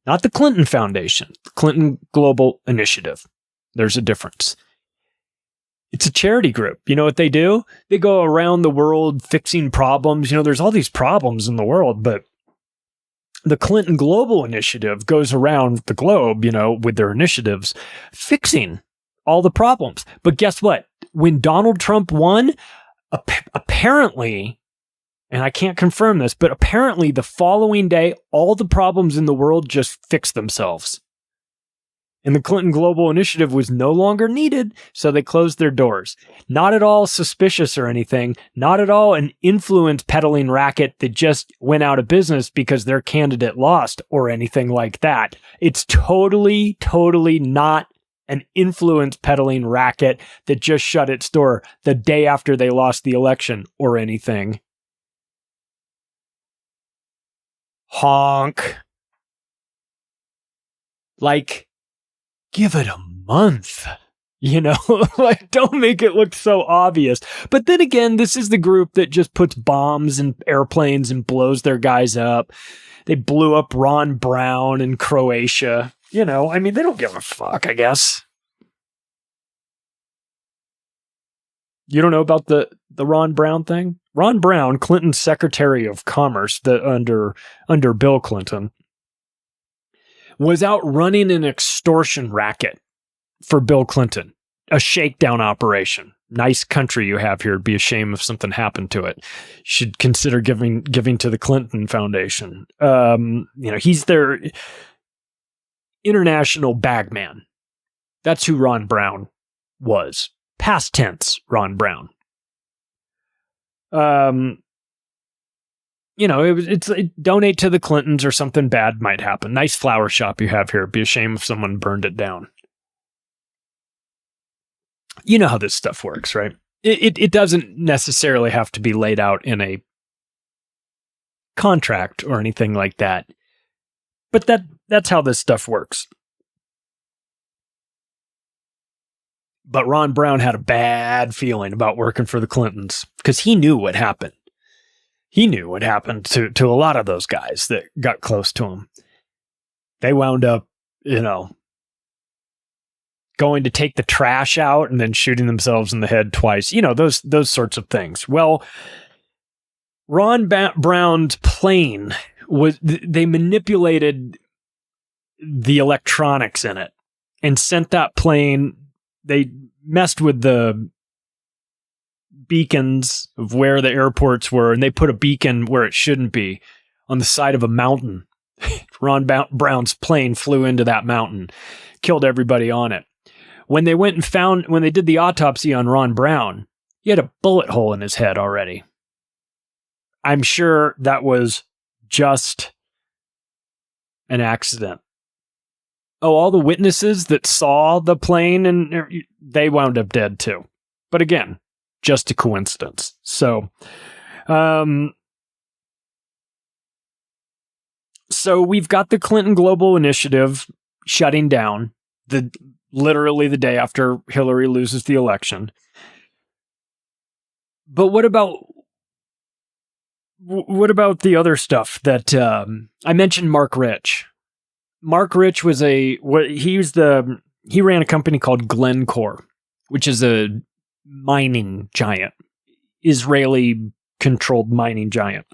Not the Clinton Foundation, the Clinton Global Initiative. There's a difference. It's a charity group. You know what they do? They go around the world fixing problems. You know, there's all these problems in the world, but the Clinton Global Initiative goes around the globe, you know, with their initiatives, fixing all the problems. But guess what? When Donald Trump won, apparently, and I can't confirm this, but apparently the following day, all the problems in the world just fixed themselves. And the Clinton Global Initiative was no longer needed, so they closed their doors. Not at all suspicious or anything. Not at all an influence peddling racket that just went out of business because their candidate lost or anything like that. It's totally not an influence peddling racket that just shut its door the day after they lost the election or anything. Honk. Like, give it a month, you know, like don't make it look so obvious. But then again, this is the group that just puts bombs in airplanes and blows their guys up. They blew up Ron Brown in Croatia. You know, I mean, they don't give a fuck, I guess. You don't know about the Ron Brown thing? Ron Brown, Clinton's Secretary of Commerce under Bill Clinton, was out running an extortion racket for Bill Clinton, a shakedown operation. Nice country you have here. It'd be a shame if something happened to it. You should consider giving to the Clinton Foundation. You know, he's their international bagman. That's who Ron Brown was. Past tense, Ron Brown. You know, it's donate to the Clintons or something bad might happen. Nice flower shop you have here. It'd be a shame if someone burned it down. You know how this stuff works, right? It doesn't necessarily have to be laid out in a contract or anything like that. But that's how this stuff works. But Ron Brown had a bad feeling about working for the Clintons because he knew what happened. He knew what happened to a lot of those guys that got close to him. They wound up, you know, going to take the trash out and then shooting themselves in the head twice. You know, those sorts of things. Well, Ron Brown's plane they manipulated the electronics in it and sent that plane. They messed with the beacons of where the airports were, and they put a beacon where it shouldn't be on the side of a mountain. Ron Brown's plane flew into that mountain, killed everybody on it. When they did the autopsy on Ron Brown, he had a bullet hole in his head already. I'm sure that was just an accident. Oh, all the witnesses that saw the plane, and they wound up dead too. But again, just a coincidence. So, so we've got the Clinton Global Initiative shutting down literally the day after Hillary loses the election. But what about the other stuff that I mentioned? Mark Rich. Mark Rich he ran a company called Glencore, which is a mining giant, Israeli controlled mining giant,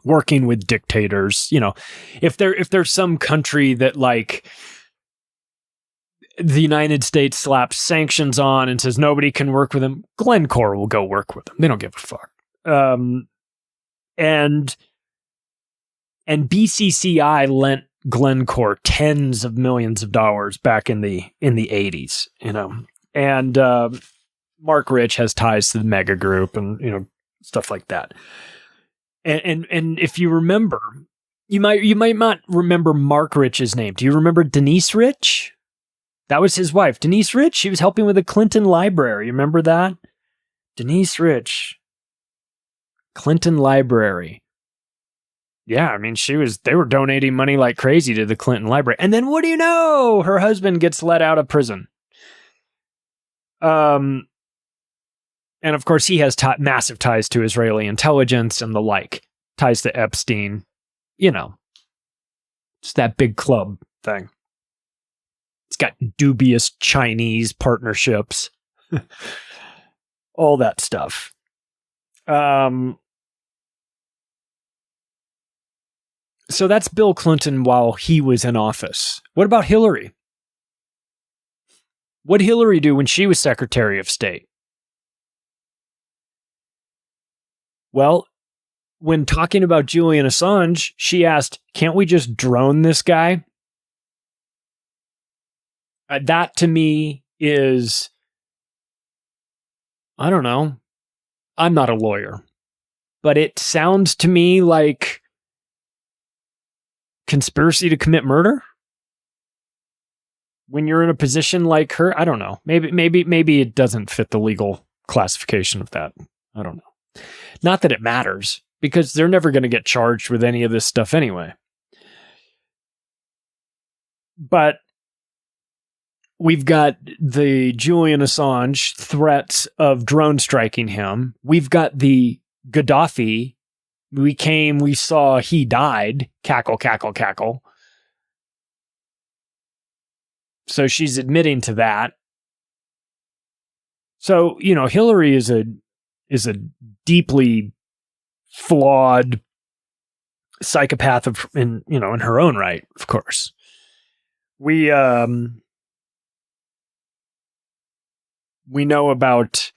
working with dictators. You know, if there's some country that like the United States slaps sanctions on and says nobody can work with them, Glencore will go work with them. They don't give a fuck. And BCCI lent Glencore tens of millions of dollars back in the 80s, and Mark Rich has ties to the mega group and stuff like that. And if you remember, you might not remember Mark Rich's name. Do you remember Denise Rich? That was his wife, Denise Rich. She was helping with the Clinton Library. You remember that? Denise Rich, Clinton Library. Yeah, I mean, they were donating money like crazy to the Clinton Library. And then what do you know? Her husband gets let out of prison. And of course, he has massive ties to Israeli intelligence and the like, ties to Epstein. It's that big club thing. It's got dubious Chinese partnerships, all that stuff. So that's Bill Clinton while he was in office. What about Hillary? What did Hillary do when she was Secretary of State? Well, when talking about Julian Assange, she asked, can't we just drone this guy? That to me is, I don't know. I'm not a lawyer, but it sounds to me like conspiracy to commit murder. When you're in a position like her, I don't know. Maybe it doesn't fit the legal classification of that. I don't know. Not that it matters, because they're never going to get charged with any of this stuff anyway. But we've got the Julian Assange threats of drone striking him. We've got the Gaddafi. We saw, he died. Cackle, cackle, cackle. So she's admitting to that. So, Hillary is a deeply flawed psychopath in her own right, of course. We know about,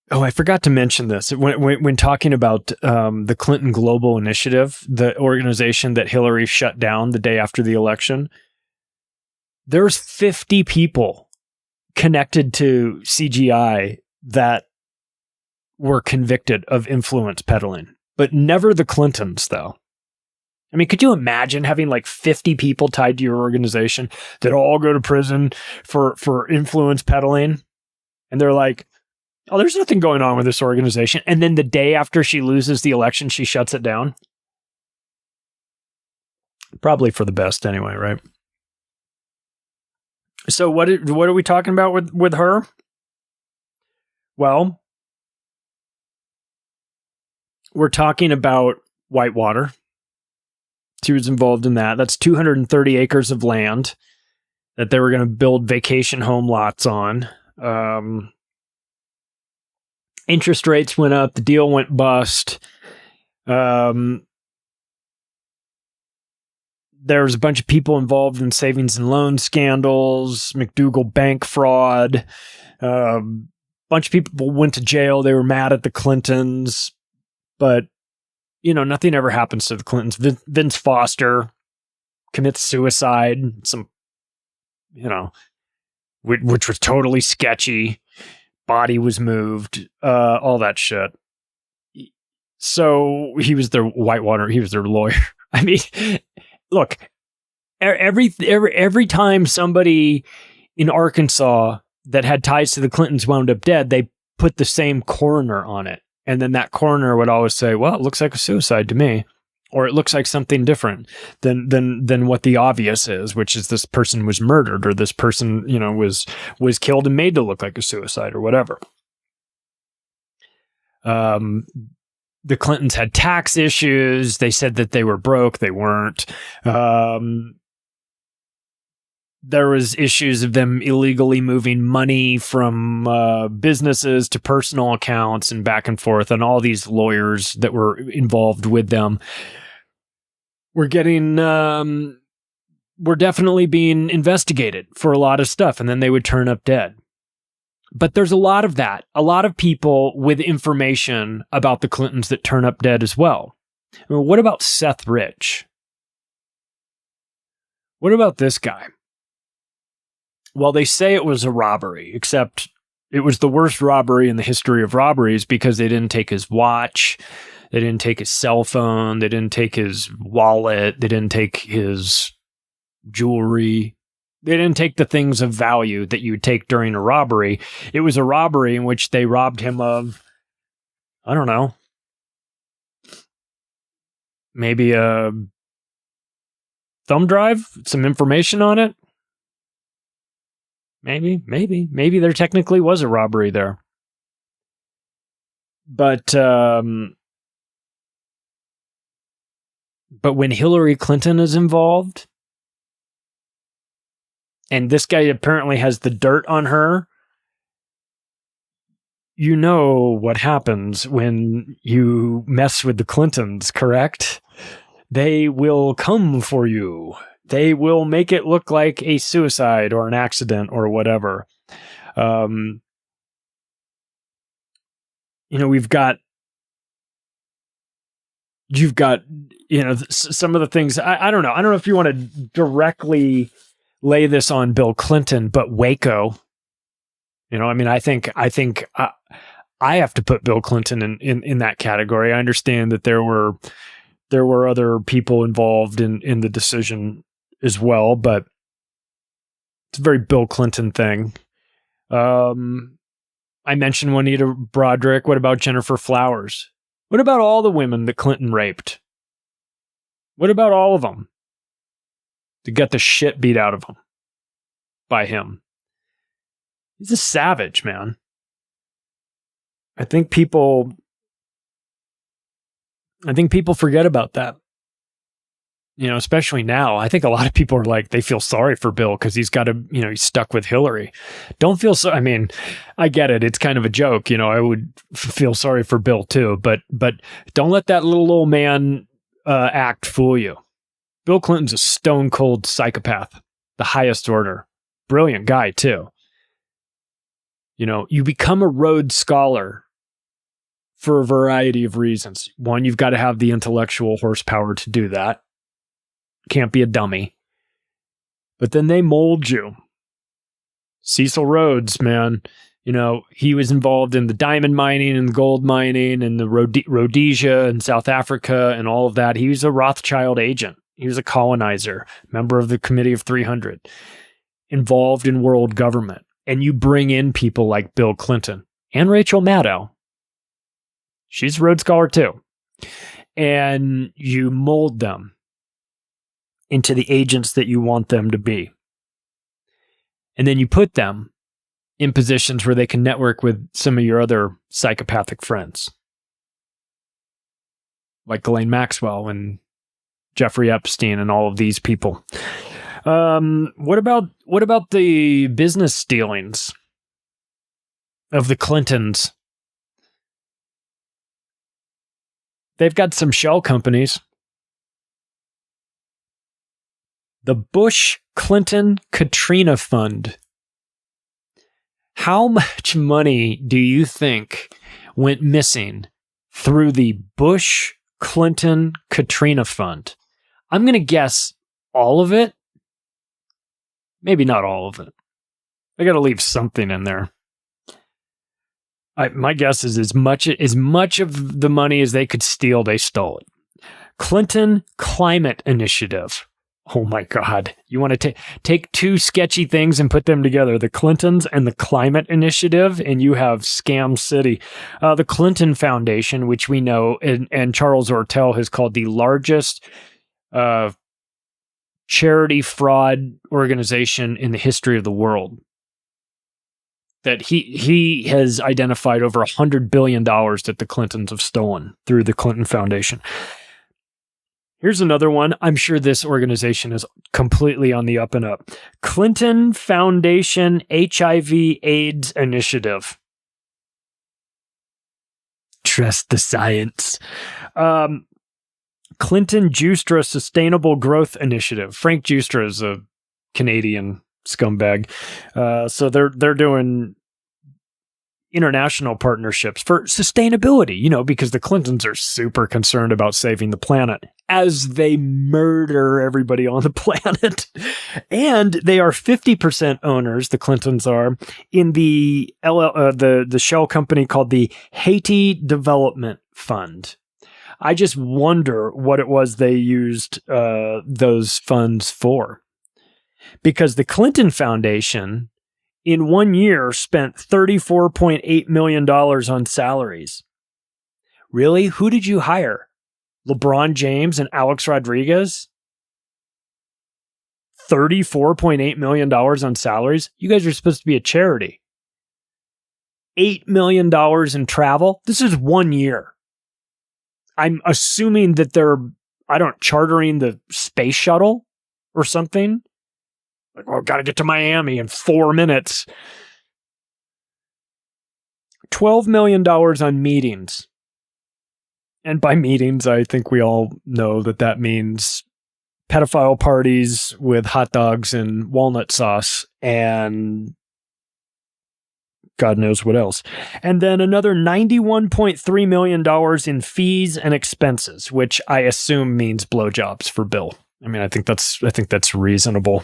I forgot to mention this when talking about the Clinton Global Initiative, the organization that Hillary shut down the day after the election. There's 50 people connected to CGI that were convicted of influence peddling, but never the Clintons, though. I mean, could you imagine having like 50 people tied to your organization that all go to prison for influence peddling? And they're like, oh, there's nothing going on with this organization. And then the day after she loses the election, she shuts it down. Probably for the best anyway, right? So what are we talking about with her? Well, we're talking about Whitewater. She was involved in that. That's 230 acres of land that they were going to build vacation home lots on. Interest rates went up. The deal went bust. There was a bunch of people involved in savings and loan scandals, McDougal bank fraud. Bunch of people went to jail. They were mad at the Clintons, but nothing ever happens to the Clintons. Vince Foster commits suicide. Which was totally sketchy. Body was moved. All that shit. So he was their Whitewater. He was their lawyer. I mean, look, every time somebody in Arkansas that had ties to the Clintons wound up dead, they put the same coroner on it. And then that coroner would always say, well, it looks like a suicide to me. Or it looks like something different than what the obvious is, which is this person was murdered, or this person, was killed and made to look like a suicide or whatever. The Clintons had tax issues. They said that they were broke. They weren't. There was issues of them illegally moving money from businesses to personal accounts and back and forth. And all these lawyers that were involved with them were definitely being investigated for a lot of stuff. And then they would turn up dead. But there's a lot of that. A lot of people with information about the Clintons that turn up dead as well. I mean, what about Seth Rich? What about this guy? Well, they say it was a robbery, except it was the worst robbery in the history of robberies because they didn't take his watch, they didn't take his cell phone, they didn't take his wallet, they didn't take his jewelry. They didn't take the things of value that you would take during a robbery. It was a robbery in which they robbed him of, I don't know, maybe a thumb drive, some information on it. Maybe there technically was a robbery there. But when Hillary Clinton is involved, and this guy apparently has the dirt on her, you know what happens when you mess with the Clintons, correct? They will come for you. They will make it look like a suicide or an accident or whatever. You know, you've got, you know, some of the things, I don't know. I don't know if you want to directly lay this on Bill Clinton, but Waco, you know, I mean, I think I have to put Bill Clinton in that category. I understand that there were other people involved in the decision as well, but it's a very Bill Clinton thing. I mentioned Juanita Broderick. What about Jennifer Flowers? What about all the women that Clinton raped? What about all of them? To get the shit beat out of them by him. He's a savage, man. I think people forget about that. You know, especially now. I think a lot of people are like, they feel sorry for Bill because he's got to, you know, he's stuck with Hillary. Don't feel so. I mean, I get it. It's kind of a joke. You know, I would feel sorry for Bill too, but don't let that little old man act fool you. Bill Clinton's a stone cold psychopath, the highest order. Brilliant guy too. You know, you become a Rhodes Scholar for a variety of reasons. One, you've got to have the intellectual horsepower to do that. Can't be a dummy. But then they mold you. Cecil Rhodes, man, you know, he was involved in the diamond mining and the gold mining and the Rhodesia and South Africa and all of that. He was a Rothschild agent. He was a colonizer, member of the Committee of 300, involved in world government. And you bring in people like Bill Clinton and Rachel Maddow. She's a Rhodes Scholar too. And you mold them into the agents that you want them to be. And then you put them in positions where they can network with some of your other psychopathic friends. Like Ghislaine Maxwell and Jeffrey Epstein and all of these people. What about the business dealings of the Clintons? They've got some shell companies. The Bush-Clinton-Katrina Fund. How much money do you think went missing through the Bush-Clinton-Katrina Fund? I'm going to guess all of it. Maybe not all of it. I got to leave something in there. My guess is as much of the money as they could steal, they stole it. Clinton Climate Initiative. Oh my God. You want to take two sketchy things and put them together, the Clintons and the Climate Initiative, and you have Scam City. The Clinton Foundation, which we know, and Charles Ortel has called the largest charity fraud organization in the history of the world. That he has identified over $100 billion that the Clintons have stolen through the Clinton Foundation. Here's another one. I'm sure this organization is completely on the up and up. Clinton Foundation HIV/AIDS Initiative. Trust the science. Clinton Justra Sustainable Growth Initiative. Frank Justra is a Canadian scumbag. So they're doing international partnerships for sustainability, because the Clintons are super concerned about saving the planet as they murder everybody on the planet. And they are 50% owners, the Clintons are, in the shell company called the Haiti Development Fund. I just wonder what it was they used those funds for. Because the Clinton Foundation in 1 year spent $34.8 million on salaries. Really? Who did you hire? LeBron James and Alex Rodriguez? $34.8 million on salaries? You guys are supposed to be a charity. $8 million in travel? This is 1 year. I'm assuming that they're, chartering the space shuttle or something. Like, gotta get to Miami in 4 minutes. $12 million on meetings. And by meetings, I think we all know that means pedophile parties with hot dogs and walnut sauce and God knows what else. And then another $91.3 million in fees and expenses, which I assume means blowjobs for Bill. I mean, I think that's reasonable.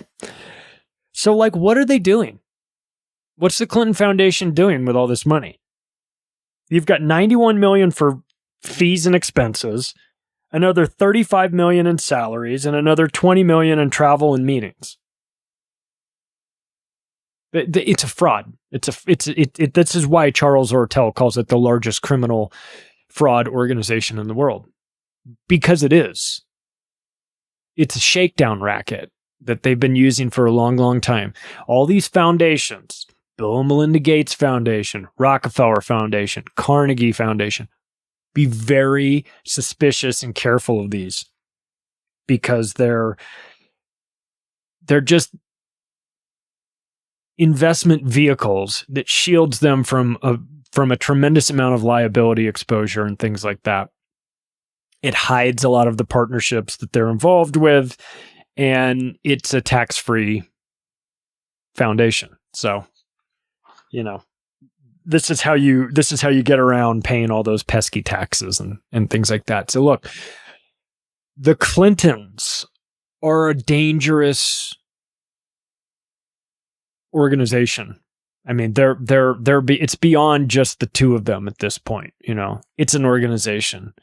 So, what are they doing? What's the Clinton Foundation doing with all this money? You've got $91 million for fees and expenses, another $35 million in salaries, and another $20 million in travel and meetings. It's a fraud. This is why Charles Ortel calls it the largest criminal fraud organization in the world. Because it is. It's a shakedown racket that they've been using for a long, long time. All these foundations, Bill and Melinda Gates Foundation, Rockefeller Foundation, Carnegie Foundation, be very suspicious and careful of these because they're just investment vehicles that shields them from a tremendous amount of liability exposure and things like that. It hides a lot of the partnerships that they're involved with, and it's a tax-free foundation. So, this is how you get around paying all those pesky taxes and things like that. So look, the Clintons are a dangerous organization. I mean, it's beyond just the two of them at this point. It's an organization.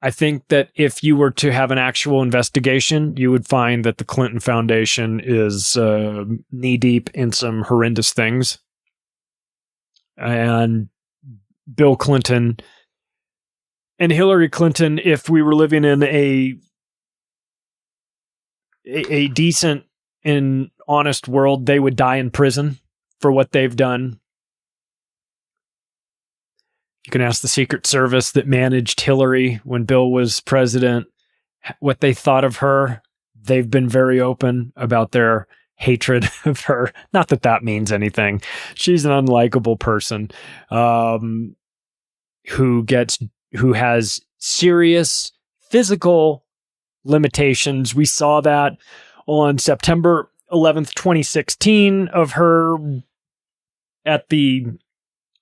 I think that if you were to have an actual investigation, you would find that the Clinton Foundation is knee deep in some horrendous things. And Bill Clinton and Hillary Clinton, if we were living in a decent and honest world, they would die in prison for what they've done. You can ask the Secret Service that managed Hillary when Bill was president what they thought of her. They've been very open about their hatred of her. Not that means anything. She's an unlikable person who has serious physical limitations. We saw that on September 11th, 2016, of her at the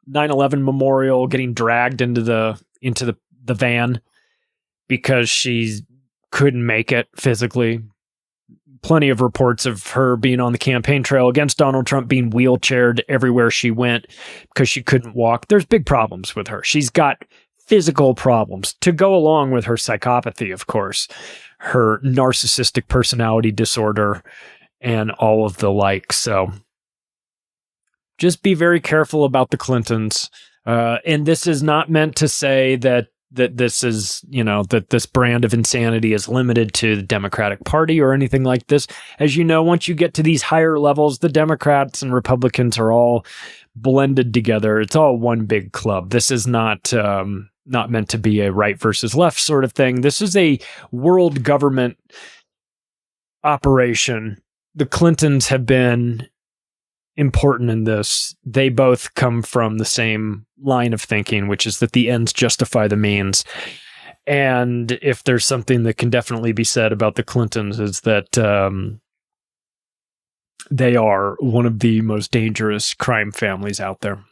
9/11 memorial getting dragged into the van because she couldn't make it physically. Plenty of reports of her being on the campaign trail against Donald Trump, being wheelchaired everywhere she went because she couldn't walk. There's big problems with her. She's got physical problems to go along with her psychopathy, of course, her narcissistic personality disorder, and all of the like. So just be very careful about the Clintons. And this is not meant to say that this is, that this brand of insanity is limited to the Democratic Party or anything like this. As you know, once you get to these higher levels, the Democrats and Republicans are all blended together. It's all one big club. This is not meant to be a right versus left sort of thing. This is a world government operation. The Clintons have been important in this. They both come from the same line of thinking, which is that the ends justify the means. And if there's something that can definitely be said about the Clintons, is that they are one of the most dangerous crime families out there.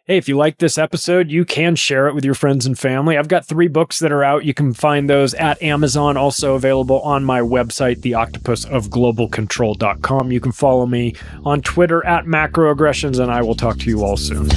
Hey, if you like this episode, you can share it with your friends and family. I've got 3 books that are out. You can find those at Amazon, also available on my website, theoctopusofglobalcontrol.com. You can follow me on Twitter at Macroaggressions, and I will talk to you all soon.